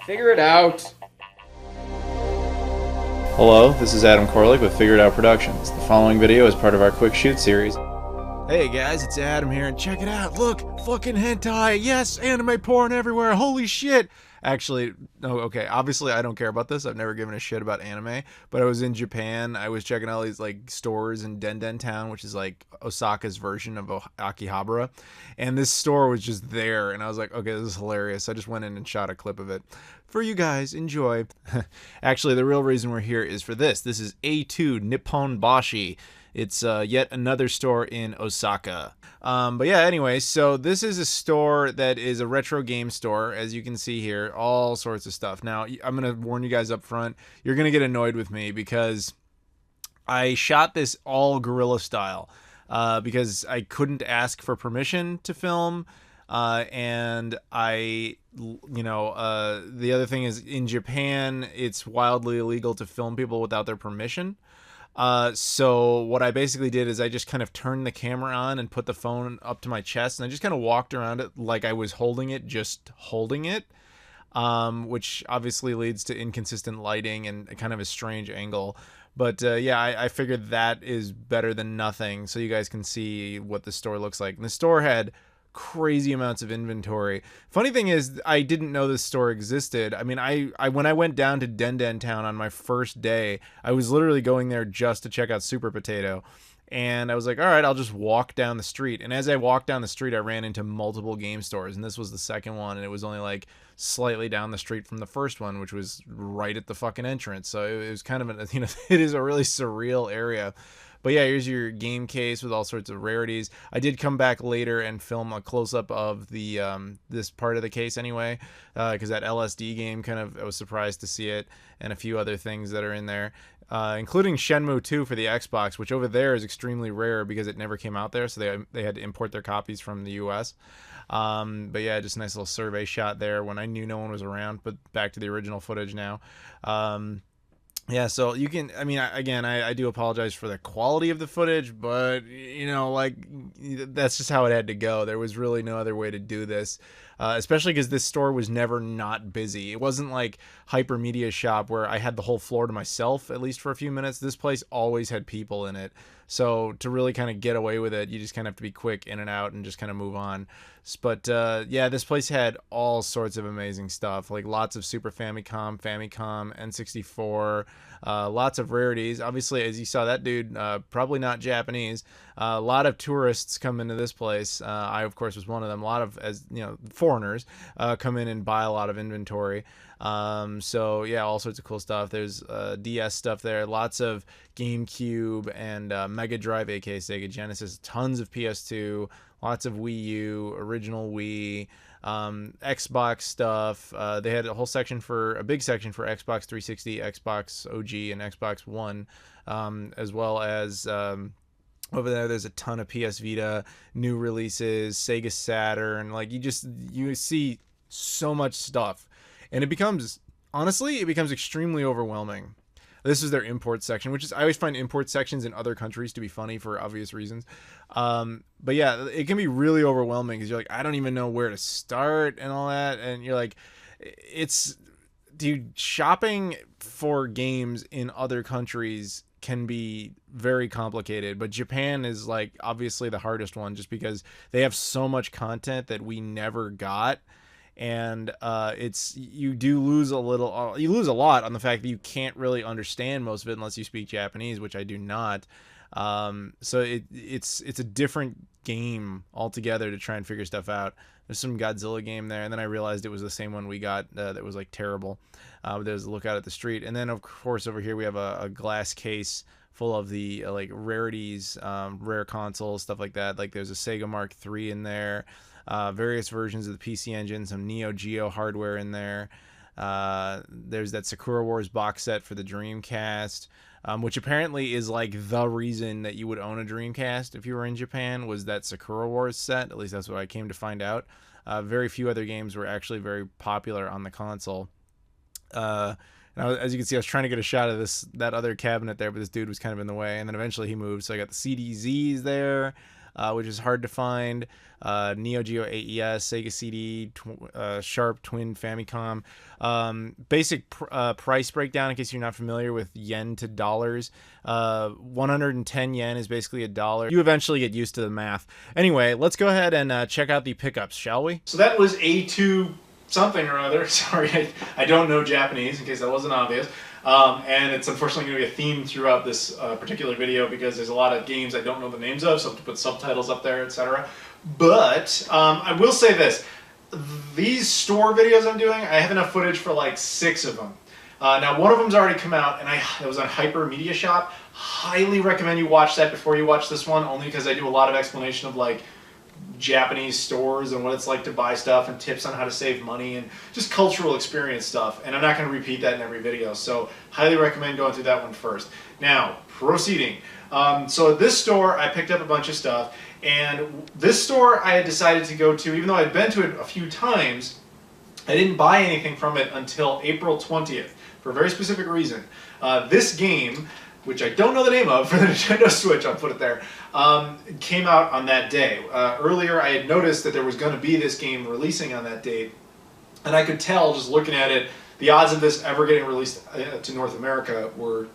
Figure it out. Hello, this is Adam Koralik with Figure It Out Productions. The following video is part of our Quick Shoot series. Hey guys, it's Adam here, and check it out. Look, fucking hentai. Yes, anime porn everywhere. Holy shit. Actually, no, okay, obviously I don't care about this. I've never given a shit about anime, but I was in Japan. I was checking out these like stores in Denden Town, which is like Osaka's version of Akihabara, and this store was just there, and I was like, okay, this is hilarious. I just went in and shot a clip of it for you guys. Enjoy. Actually, the real reason we're here is for this. This is A-Too Nipponbashi. It's yet another store in Osaka. But yeah, anyway, so this is a store that is a retro game store, as you can see here, all sorts of stuff. Now, I'm going to warn you guys up front, you're going to get annoyed with me because I shot this all guerrilla style because I couldn't ask for permission to film. And the other thing is in Japan, it's wildly illegal to film people without their permission. So what I basically did is I just kind of turned the camera on and put the phone up to my chest, and I just kind of walked around it like I was holding it, just holding it, which obviously leads to inconsistent lighting and kind of a strange angle. But yeah, I figured that is better than nothing, so you guys can see what the store looks like. And the store had crazy amounts of inventory. Funny thing is, I didn't know this store existed. I mean, I when I went down to Denden Town on my first day, I was literally going there just to check out Super Potato. And I was like, all right, I'll just walk down the street. And as I walked down the street, I ran into multiple game stores. And this was the second one. And it was only like slightly down the street from the first one, which was right at the fucking entrance. So it was kind of, it is a really surreal area. But yeah, here's your game case with all sorts of rarities. I did come back later and film a close-up of the this part of the case anyway, because that LSD game I was surprised to see it, and a few other things that are in there, including Shenmue 2 for the Xbox, which over there is extremely rare because it never came out there, so they had to import their copies from the US. But yeah, just a nice little survey shot there when I knew no one was around, but back to the original footage now. Yeah, so you can, I do apologize for the quality of the footage, but, that's just how it had to go. There was really no other way to do this, especially because this store was never not busy. It wasn't like Hypermedia Shop where I had the whole floor to myself, at least for a few minutes. This place always had people in it. So to really kind of get away with it, you just kind of have to be quick in and out and just kind of move on. But yeah, this place had all sorts of amazing stuff, like lots of Super Famicom, N64, lots of rarities. Obviously, as you saw, that dude, probably not Japanese. A lot of tourists come into this place. I, of course, was one of them. A lot of, foreigners come in and buy a lot of inventory. So yeah, all sorts of cool stuff. There's DS stuff there, lots of GameCube and Mega Drive, aka Sega Genesis, tons of PS2, lots of Wii U, original Wii, Xbox stuff. They had a big section for Xbox 360, Xbox OG, and Xbox One, as well as over there's a ton of PS Vita, new releases, Sega Saturn. Like you see so much stuff. And it becomes extremely overwhelming. This is their import section, I always find import sections in other countries to be funny for obvious reasons. But yeah, it can be really overwhelming because you're like, I don't even know where to start and all that. And you're like, shopping for games in other countries can be very complicated, but Japan is like obviously the hardest one just because they have so much content that we never got. And you lose a lot on the fact that you can't really understand most of it unless you speak Japanese, which I do not. So it's a different game altogether to try and figure stuff out. There's some Godzilla game there, and then I realized it was the same one we got that was like terrible. There's a Lookout at the Street, and then of course over here we have a glass case full of the like rarities, rare consoles, stuff like that. Like there's a Sega Mark III in there. Various versions of the PC Engine, some Neo Geo hardware in there. There's that Sakura Wars box set for the Dreamcast, which apparently is like the reason that you would own a Dreamcast if you were in Japan, was that Sakura Wars set. At least that's what I came to find out. Very few other games were actually very popular on the console. As you can see, I was trying to get a shot of that other cabinet there, but this dude was kind of in the way, and then eventually he moved, so I got the CDZs there. which is hard to find. Neo Geo AES, Sega CD, Sharp Twin Famicom. Basic price breakdown in case you're not familiar with yen to dollars. 110 yen is basically $1. You eventually get used to the math. Anyway, let's go ahead and check out the pickups, shall we? So that was A-Too something or other. Sorry, I don't know Japanese, in case that wasn't obvious. And it's unfortunately going to be a theme throughout this particular video because there's a lot of games I don't know the names of, so I have to put subtitles up there, etc. But I will say this. These store videos I'm doing, I have enough footage for like 6 of them. Now one of them's already come out, and it was on Hyper Media Shop. Highly recommend you watch that before you watch this one, only because I do a lot of explanation of like Japanese stores and what it's like to buy stuff and tips on how to save money and just cultural experience stuff. And I'm not going to repeat that in every video, so highly recommend going through that one first. Now, proceeding. So at this store, I picked up a bunch of stuff, and this store I had decided to go to, even though I'd been to it a few times, I didn't buy anything from it until April 20th, for a very specific reason. This game, which I don't know the name of, for the Nintendo Switch, I'll put it there, came out on that day. Earlier I had noticed that there was going to be this game releasing on that date, and I could tell, just looking at it, the odds of this ever getting released to North America were,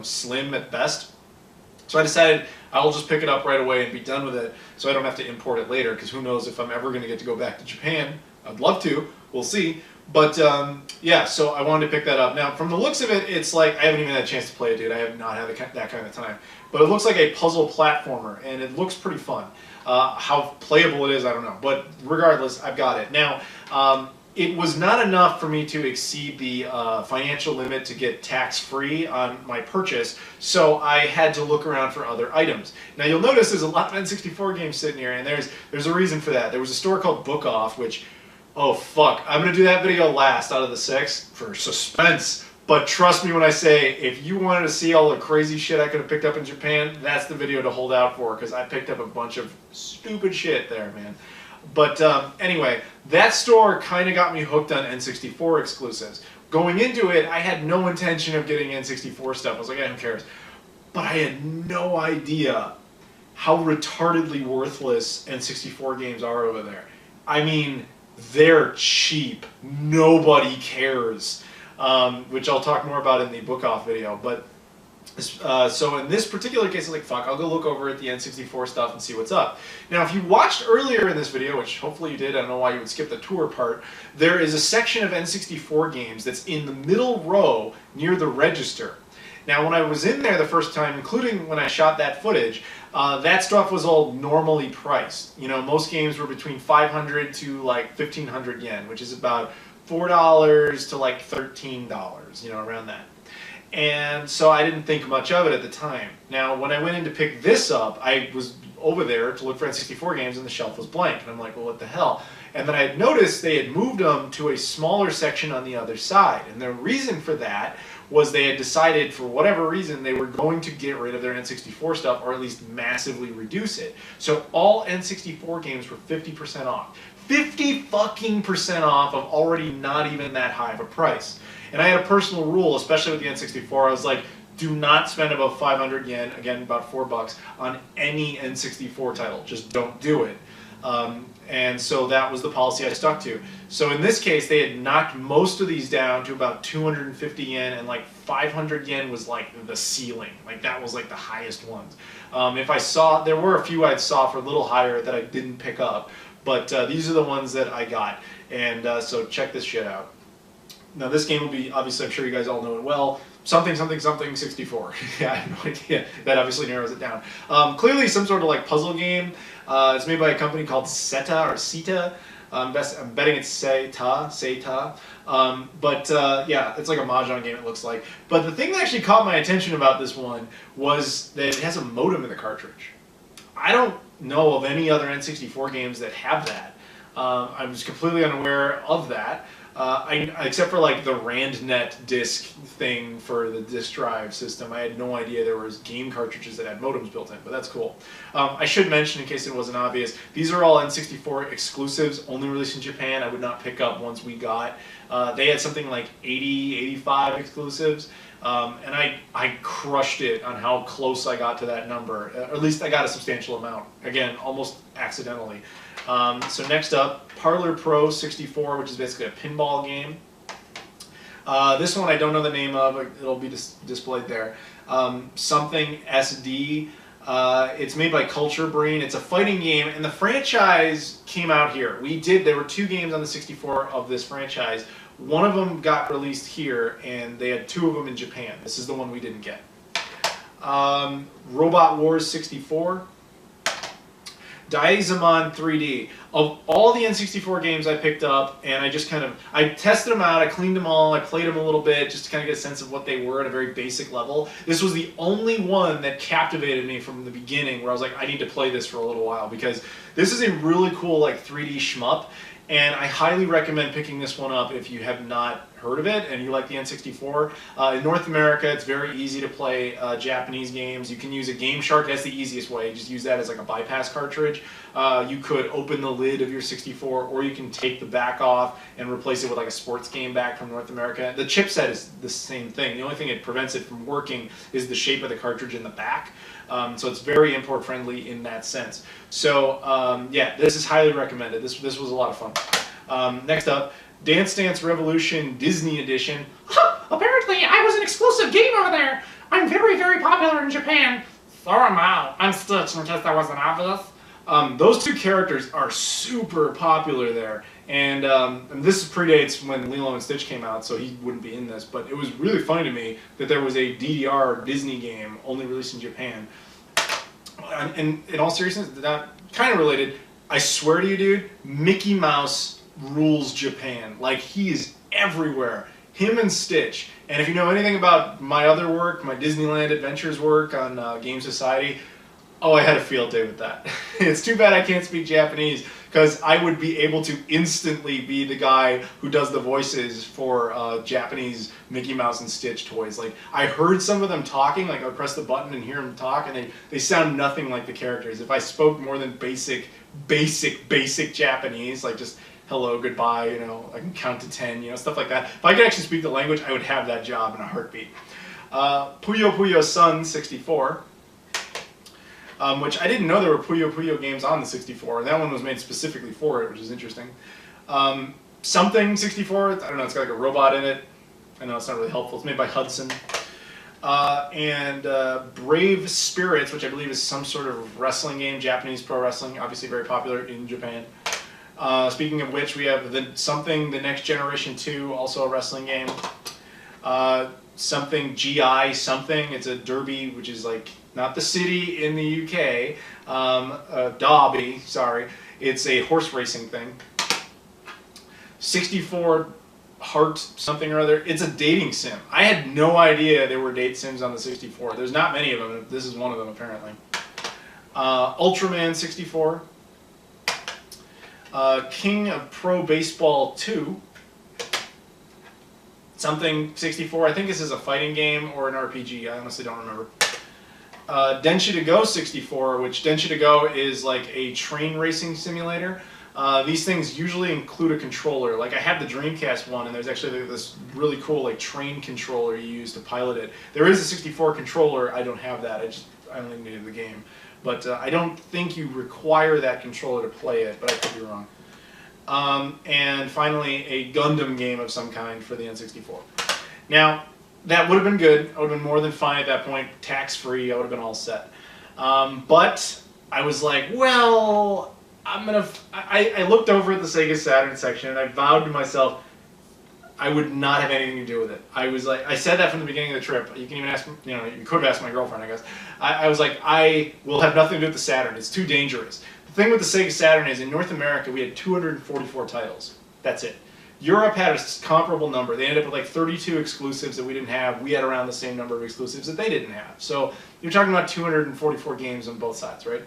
slim at best. So I decided I'll just pick it up right away and be done with it, so I don't have to import it later, because who knows if I'm ever going to get to go back to Japan. I'd love to, we'll see. But yeah, so I wanted to pick that up. Now, from the looks of it, it's like, I haven't even had a chance to play it, dude. I have not had that kind of time. But it looks like a puzzle platformer, and it looks pretty fun. How playable it is, I don't know. But regardless, I've got it. Now, it was not enough for me to exceed the financial limit to get tax-free on my purchase, so I had to look around for other items. Now, you'll notice there's a lot of N64 games sitting here, and there's a reason for that. There was a store called Book Off, which... oh fuck, I'm going to do that video last out of the 6 for suspense. But trust me when I say, if you wanted to see all the crazy shit I could have picked up in Japan, that's the video to hold out for, because I picked up a bunch of stupid shit there, man. But anyway, that store kind of got me hooked on N64 exclusives. Going into it, I had no intention of getting N64 stuff. I was like, who cares? But I had no idea how retardedly worthless N64 games are over there. I mean... they're cheap. Nobody cares. Which I'll talk more about in the Book Off video. But so in this particular case, I was like, fuck, I'll go look over at the N64 stuff and see what's up. Now, if you watched earlier in this video, which hopefully you did, I don't know why you would skip the tour part, there is a section of N64 games that's in the middle row near the register. Now, when I was in there the first time, including when I shot that footage, that stuff was all normally priced. Most games were between 500 to like 1,500 yen, which is about $4 to like $13, around that. And so I didn't think much of it at the time. Now, when I went in to pick this up, I was over there to look for N64 games, and the shelf was blank. And I'm like, well, what the hell? And then I had noticed they had moved them to a smaller section on the other side. And the reason for that was they had decided, for whatever reason, they were going to get rid of their N64 stuff, or at least massively reduce it. So all N64 games were 50% off. 50% off of already not even that high of a price. And I had a personal rule, especially with the N64, I was like, do not spend above 500 yen, again, about $4, on any N64 title. Just don't do it. And so that was the policy I stuck to. So in this case, they had knocked most of these down to about 250 yen, and like 500 yen was like the ceiling. Like that was like the highest ones. If I saw, there were a few I saw for a little higher that I didn't pick up, but these are the ones that I got. And so check this shit out. Now this game will be, obviously I'm sure you guys all know it well, something 64. Yeah, I have no idea. That obviously narrows it down. Clearly some sort of like puzzle game. It's made by a company called Seta or Seta. I'm betting it's Seta. Yeah, it's like a mahjong game, it looks like. But the thing that actually caught my attention about this one was that it has a modem in the cartridge. I don't know of any other N64 games that have that. I was completely unaware of that. Except for like the RandNet disk thing for the disk drive system, I had no idea there was game cartridges that had modems built in, but that's cool. I should mention, in case it wasn't obvious, these are all N64 exclusives, only released in Japan. I would not pick up once we got. They had something like 80, 85 exclusives, and I crushed it on how close I got to that number. Or at least I got a substantial amount. Again, almost accidentally. So next up, Parlor Pro 64, which is basically a pinball game. This one I don't know the name of. It'll be displayed there. Something SD. It's made by Culture Brain. It's a fighting game, and the franchise came out here. There were 2 games on the 64 of this franchise. One of them got released here, and they had 2 of them in Japan. This is the one we didn't get. Robot Wars 64. Daizamon 3D. Of all the N64 games I picked up, and I tested them out, I cleaned them all, I played them a little bit just to kind of get a sense of what they were at a very basic level. This was the only one that captivated me from the beginning, where I was like, I need to play this for a little while, because this is a really cool like 3D shmup, and I highly recommend picking this one up if you have not heard of it and you like the N64. In North America, it's very easy to play Japanese games. You can use a Game Shark. That's the easiest way. Just use that as like a bypass cartridge. You could open the lid of your 64, or you can take the back off and replace it with like a sports game back from North America. The chipset is the same thing. The only thing that prevents it from working is the shape of the cartridge in the back. So it's very import friendly in that sense. So yeah, this is highly recommended. This was a lot of fun. Next up, Dance Dance Revolution Disney Edition. Apparently, I was an exclusive game over there. I'm very, very popular in Japan. So am I. I'm Stitch, in case that wasn't obvious. Those 2 characters are super popular there, and this predates when Lilo and Stitch came out, so he wouldn't be in this, but it was really funny to me that there was a DDR Disney game only released in Japan. And in all seriousness, that kind of related, I swear to you, dude, Mickey Mouse rules Japan. Like, he is everywhere. Him and Stitch. And if you know anything about my other work, my Disneyland Adventures work on Game Society, oh, I had a field day with that. It's too bad I can't speak Japanese, because I would be able to instantly be the guy who does the voices for Japanese Mickey Mouse and Stitch toys. Like, I heard some of them talking, like I would press the button and hear them talk, and they sound nothing like the characters. If I spoke more than basic Japanese, like just hello, goodbye, you know, I can count to 10, you know, stuff like that. If I could actually speak the language, I would have that job in a heartbeat. Puyo Puyo Sun 64. Which I didn't know there were Puyo Puyo games on the 64. That one was made specifically for it, which is interesting. Something 64, I don't know, it's got like a robot in it. I know it's not really helpful. It's made by Hudson. And Brave Spirits, which I believe is some sort of wrestling game, Japanese pro wrestling, obviously very popular in Japan. Speaking of which, we have The Next Generation 2, also a wrestling game. Something GI something, it's a derby, which is like not the city in the UK, Derby, sorry. It's a horse racing thing. 64 Heart something or other. It's a dating sim. I had no idea there were date sims on the 64. There's not many of them. This is one of them apparently. Ultraman 64. King of Pro Baseball 2. Something 64. I think this is a fighting game or an RPG. I honestly don't remember. Densha de Go 64, which Densha de Go is like a train racing simulator. These things usually include a controller. Like I have the Dreamcast one, and there's actually this really cool like train controller you use to pilot it. There is a 64 controller. I don't have that. I only needed the game. But I don't think you require that controller to play it, but I could be wrong. And finally, a Gundam game of some kind for the N64. Now, that would have been good. I would have been more than fine at that point. Tax-free, I would have been all set. But I was like, well, I looked over at the Sega Saturn section, and I vowed to myself, I would not have anything to do with it. I was like, I said that from the beginning of the trip. You can even ask, you know, you could have asked my girlfriend, I guess. I was like, I will have nothing to do with the Saturn. It's too dangerous. The thing with the Sega Saturn is, in North America, we had 244 titles. That's it. Europe had a comparable number. They ended up with like 32 exclusives that we didn't have. We had around the same number of exclusives that they didn't have. So you're talking about 244 games on both sides, right?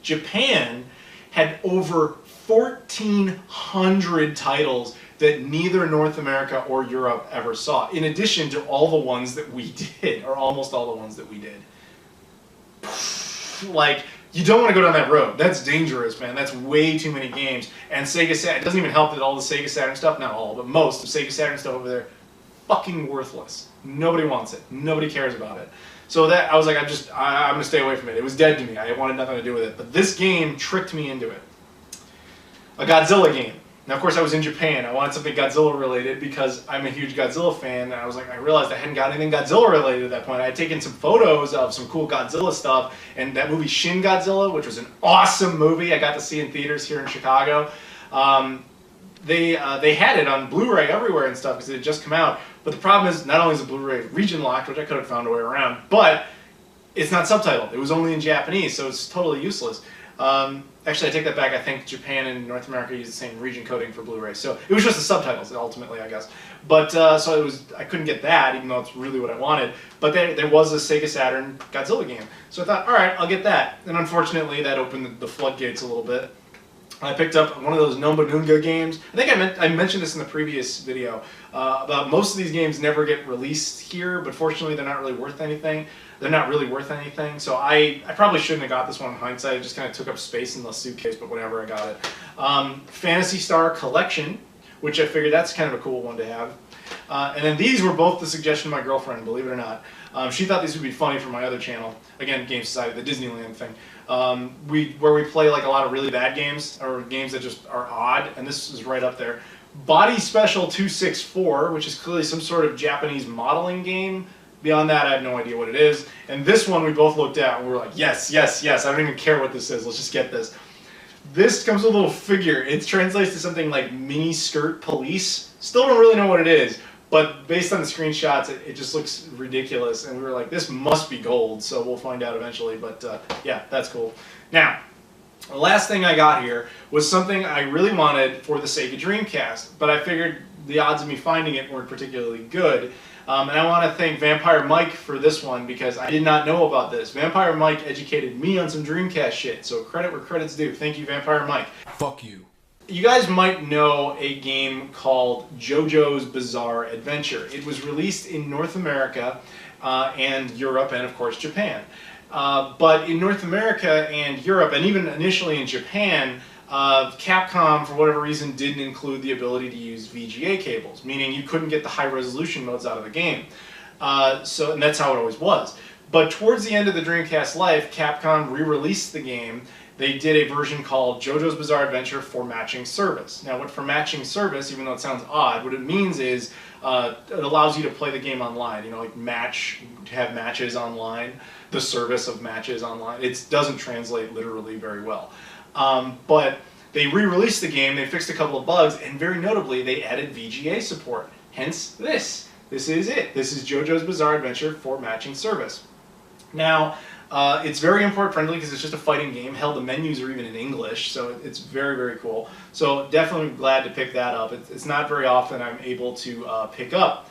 Japan had over 1,400 titles that neither North America or Europe ever saw, in addition to all the ones that we did, or almost all the ones that we did. Like, you don't want to go down that road. That's dangerous, man. That's way too many games. And Sega Saturn, it doesn't even help that all the Sega Saturn stuff, not all, but most of Sega Saturn stuff over there, fucking worthless. Nobody wants it. Nobody cares about it. So that, I was like, I'm going to stay away from it. It was dead to me. I wanted nothing to do with it. But this game tricked me into it. A Godzilla game. Now, of course, I was in Japan. I wanted something Godzilla related because I'm a huge Godzilla fan. And I was like, I realized I hadn't got anything Godzilla related at that point. I had taken some photos of some cool Godzilla stuff, and that movie Shin Godzilla, which was an awesome movie, I got to see in theaters here in Chicago. They had it on Blu-ray everywhere and stuff because it had just come out. But the problem is, not only is the Blu-ray region locked, which I could have found a way around, but it's not subtitled. It was only in Japanese, so it's totally useless. Actually, I take that back. I think Japan and North America use the same region coding for Blu-ray, so it was just the subtitles ultimately, I guess. But so I couldn't get that, even though it's really what I wanted. But there was a Sega Saturn Godzilla game, so I thought, all right, I'll get that. And unfortunately, that opened the floodgates a little bit. I picked up one of those Nobununga games. I think I mentioned this in the previous video about most of these games never get released here, but fortunately they're not really worth anything. They're not really worth anything, so I probably shouldn't have got this one in hindsight. It just kind of took up space in the suitcase, but whatever, I got it. Phantasy Star Collection, which I figured that's kind of a cool one to have. And then these were both the suggestion of my girlfriend, believe it or not. She thought these would be funny for my other channel, again, Game Society, the Disneyland thing. Where we play like a lot of really bad games, or games that just are odd, and this is right up there. Body Special 264, which is clearly some sort of Japanese modeling game. Beyond that, I have no idea what it is. And this one we both looked at and we were like, yes, yes, yes, I don't even care what this is, let's just get this. This comes with a little figure. It translates to something like Mini Skirt Police. Still don't really know what it is, but based on the screenshots, it just looks ridiculous. And we were like, this must be gold, so we'll find out eventually. But yeah, that's cool. Now, the last thing I got here was something I really wanted for the Sega Dreamcast, but I figured the odds of me finding it weren't particularly good. And I want to thank Vampire Mike for this one because I did not know about this. Vampire Mike educated me on some Dreamcast shit, so credit where credit's due. Thank you, Vampire Mike. Fuck you. You guys might know a game called JoJo's Bizarre Adventure. It was released in North America and Europe and, of course, Japan. But in North America and Europe, and even initially in Japan, Capcom, for whatever reason, didn't include the ability to use VGA cables, meaning you couldn't get the high-resolution modes out of the game. And that's how it always was. But towards the end of the Dreamcast life, Capcom re-released the game. They did a version called JoJo's Bizarre Adventure for Matching Service. Now, what for Matching Service, even though it sounds odd, what it means is it allows you to play the game online. You know, like have matches online, the service of matches online. It doesn't translate literally very well. But they re-released the game, they fixed a couple of bugs, and very notably, they added VGA support. Hence this. This is it. This is JoJo's Bizarre Adventure for Matching Service. Now, it's very import friendly because it's just a fighting game. Hell, the menus are even in English, so it's very, very cool. So definitely glad to pick that up. It's not very often I'm able to pick up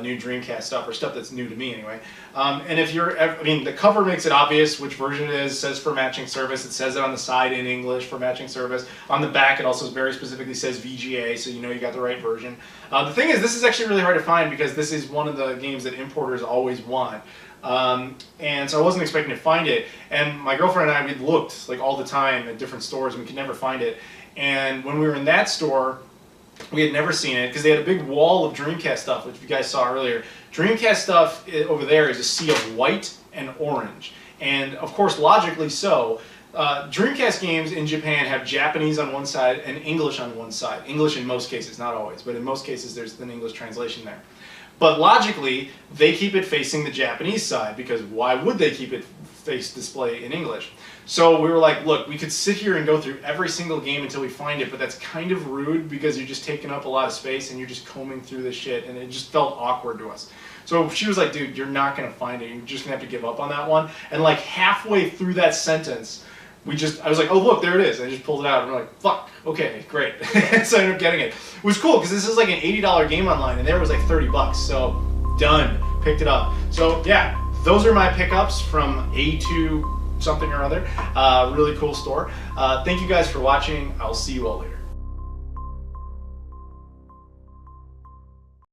new Dreamcast stuff, or stuff that's new to me anyway. And if you're, I mean, the cover makes it obvious which version it is. It says for matching service. It says it on the side in English for matching service. On the back, it also very specifically says VGA, so you know you got the right version. The thing is, this is actually really hard to find because this is one of the games that importers always want. And so I wasn't expecting to find it. And my girlfriend and I, we'd looked like all the time at different stores and we could never find it. And when we were in that store, we had never seen it because they had a big wall of Dreamcast stuff, which you guys saw earlier. Dreamcast stuff over there is a sea of white and orange. And of course, logically so, Dreamcast games in Japan have Japanese on one side and English on one side. English in most cases, not always, but in most cases there's an English translation there. But logically, they keep it facing the Japanese side because why would they keep it face display in English? So we were like, look, we could sit here and go through every single game until we find it, but that's kind of rude because you're just taking up a lot of space and you're just combing through this shit, and it just felt awkward to us. So she was like, dude, you're not going to find it. You're just going to have to give up on that one. And like halfway through that sentence, I was like, oh, look, there it is. I just pulled it out, and we're like, fuck, okay, great. So I ended up getting it. It was cool, because this is like an $80 game online, and there was like 30 bucks, so done. Picked it up. So, yeah, those are my pickups from A-Too something or other. Really cool store. Thank you guys for watching. I'll see you all later.